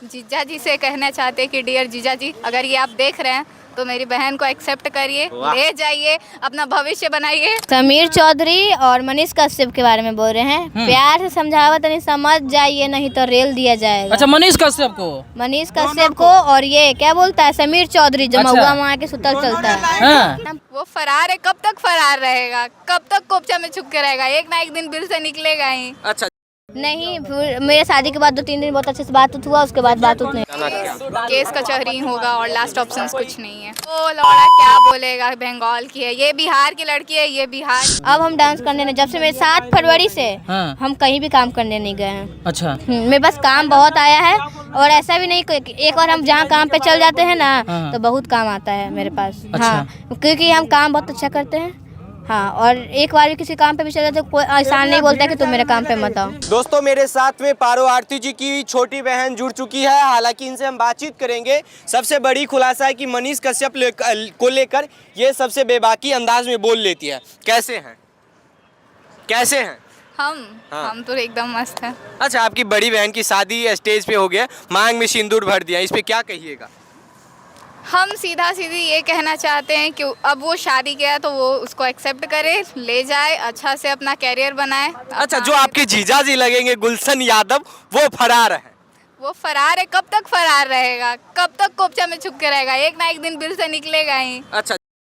जीजा जी से कहना चाहते हैं कि डियर जीजा जी, अगर ये आप देख रहे हैं तो मेरी बहन को एक्सेप्ट करिए, ले जाइए, अपना भविष्य बनाइए। समीर चौधरी और मनीष कश्यप के बारे में बोल रहे हैं। प्यार से समझावत नहीं, समझ जाइए नहीं तो रेल दिया जाएगा। अच्छा, मनीष कश्यप को? मनीष कश्यप को, और ये क्या बोलता है समीर चौधरी जो अच्छा। महुआ वहाँ के सुतल चलता है। हाँ। वो फरार है, कब तक फरार रहेगा, कब तक कोपचा में छुप के रहेगा, एक ना एक दिन बिल से निकलेगा ही। अच्छा, नहीं, मेरे शादी के बाद 2-3 दिन बहुत अच्छे से बात हुआ, उसके बाद बात नहीं। केस कचहरी होगा और लास्ट ऑप्शन कुछ नहीं है। ओ लौड़ा क्या बोलेगा, बंगाल की है, ये बिहार की लड़की है, ये बिहार। अब हम डांस करने नहीं, जब से मेरे 7 फरवरी से हाँ। हम कहीं भी काम करने नहीं गए हैं। अच्छा। मेरे बस काम बहुत आया है, और ऐसा भी नहीं कि एक बार हम जहाँ काम पे चल जाते हैं ना, हाँ। तो बहुत काम आता है मेरे पास। अच्छा। हाँ, क्योंकि हम काम बहुत अच्छा करते हैं। हाँ, और एक बार भी किसी काम पे भी चल जाते, कोई ऐसा नहीं बोलता कि तुम मेरे काम पे मत आओ। दोस्तों, मेरे साथ में पारो आरती जी की छोटी बहन जुड़ चुकी है। हालांकि इनसे हम बातचीत करेंगे। सबसे बड़ी खुलासा है कि मनीष कश्यप को लेकर ये सबसे बेबाकी अंदाज में बोल लेती है। कैसे हैं? कैसे हैं? हम तो एकदम मस्त है। अच्छा, आपकी बड़ी बहन की शादी स्टेज पे हो गया, मांग में सिंदूर भर दिया, इस पे क्या कहिएगा? हम सीधा सीधी ये कहना चाहते हैं कि अब वो शादी किया तो वो उसको एक्सेप्ट करे, ले जाए, अच्छा से अपना कैरियर बनाए। अच्छा, जो आपके जीजा जी लगेंगे गुलशन यादव, वो फरार है। वो फरार है, कब तक फरार रहेगा, कब तक कोपचा में छुप के रहेगा, एक ना एक दिन बिल से निकलेगा ही। अच्छा,